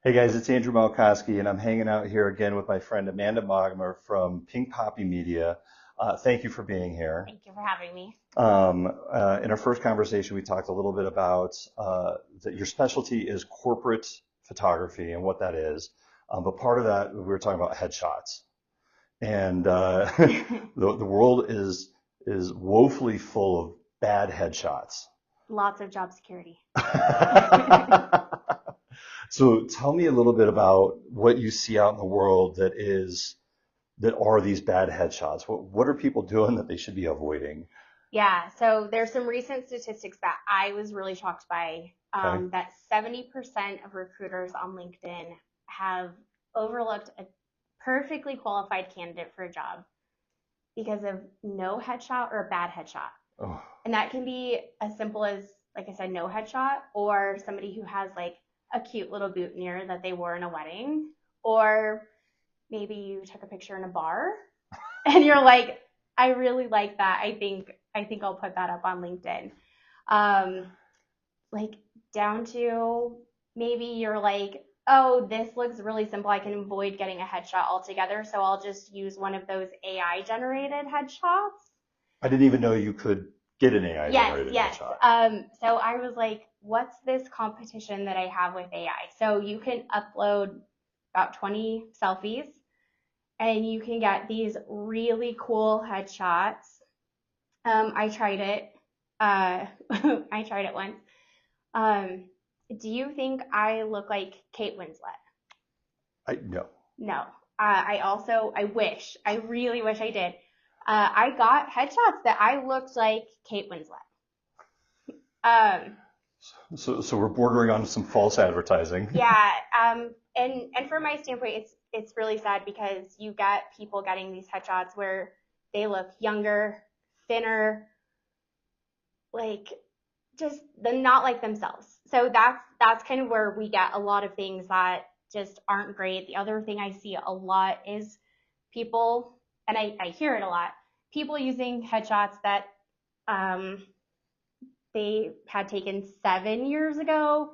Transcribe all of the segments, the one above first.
Hey guys, it's Andrew Malkowski, and I'm hanging out here again with my friend Amanda Maugher from Pink Poppy Media. Thank you for being here. Thank you for having me. In our first conversation, we talked a little bit about that your specialty is corporate photography and what that is. But part of that, we were talking about headshots, and the world is woefully full of bad headshots. Lots of job security. So tell me a little bit about what you see out in the world that are these bad headshots. What are people doing that they should be avoiding? Yeah, so there's some recent statistics that I was really shocked by, Okay. that 70% of recruiters on LinkedIn have overlooked a perfectly qualified candidate for a job because of no headshot or a bad headshot. Oh, And that can be as simple as, like I said, no headshot, or somebody who has like a cute little boutonniere that they wore in a wedding, or maybe you took a picture in a bar and you're like, I really like that. I think I'll put that up on LinkedIn. Um, like down to maybe you're like, oh, this looks really simple. I can avoid getting a headshot altogether, so I'll just use one of those AI generated headshots. I didn't even know you could get an AI Yes, generated yes. headshot. So I was like, what's this competition that I have with AI? So you can upload about 20 selfies and you can get these really cool headshots. I tried it. I tried it once. Um, do you think I look like Kate Winslet? I no. No. I really wish I did. I got headshots that I looked like Kate Winslet. Um, So we're bordering on some false advertising. yeah. And from my standpoint, it's really sad because you get people getting these headshots where they look younger, thinner, like just the not like themselves. So that's kind of where we get a lot of things that just aren't great. The other thing I see a lot is people, and I hear it a lot, people using headshots that um, they had taken 7 years ago.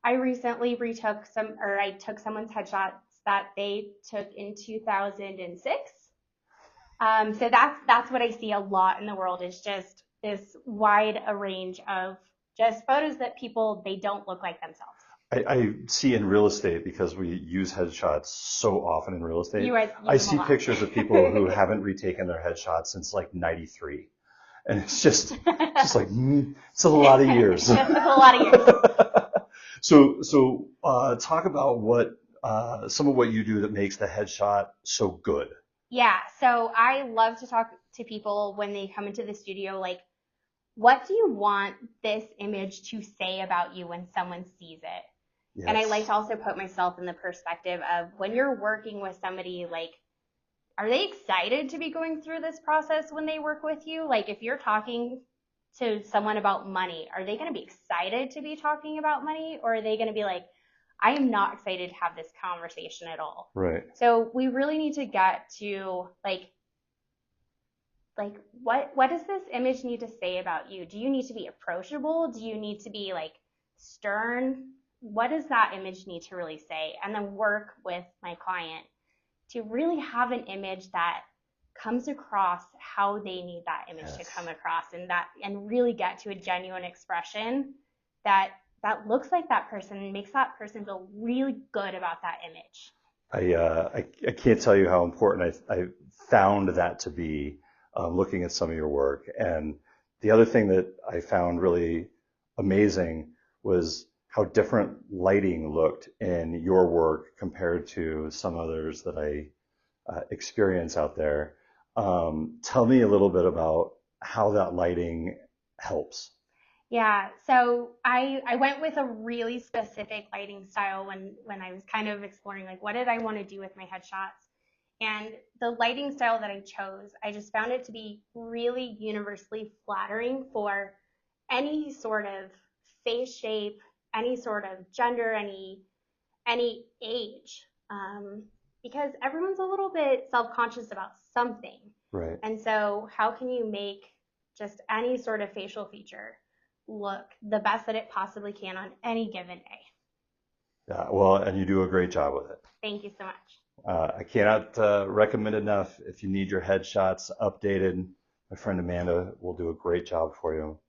I recently I took someone's headshots that they took in 2006. So that's what I see a lot in the world is just this wide a range of just photos that people they don't look like themselves. I see in real estate because we use headshots so often in real estate. Use I them a see lot. pictures of people who haven't retaken their headshots since like '93, and it's just like it's a lot of years. It's a lot of years. So talk about what some of what you do that makes the headshot so good. Yeah, so I love to talk to people when they come into the studio, like, what do you want this image to say about you when someone sees it? And I like Yes. to also put myself in the perspective of when you're working with somebody, like, are they excited to be going through this process when they work with you? Like, if you're talking to someone about money, are they going to be excited to be talking about money? Or are they going to be like, I am not excited to have this conversation at all? Right. So we really need to get to like what does this image need to say about you? Do you need to be approachable? Do you need to be like stern? What does that image need to really say? And then work with my client to really have an image that comes across how they need that image to come Yes. across and really get to a genuine expression that looks like that person and makes that person feel really good about that image. I can't tell you how important I found that to be looking at some of your work. And the other thing that I found really amazing was how different lighting looked in your work compared to some others that I experience out there. Tell me a little bit about how that lighting helps. Yeah, so I went with a really specific lighting style when I was kind of exploring like what did I want to do with my headshots. And the lighting style that I chose, I just found it to be really universally flattering for any sort of face shape, any sort of gender, any age. Because everyone's a little bit self-conscious about something. Right. And so how can you make just any sort of facial feature look the best that it possibly can on any given day? Yeah, well, and you do a great job with it. Thank you so much. I cannot recommend enough. If you need your headshots updated, my friend Amanda will do a great job for you.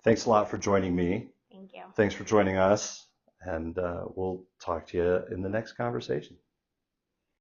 Thanks a lot for joining me. Thank you. Thanks for joining us, and we'll talk to you in the next conversation.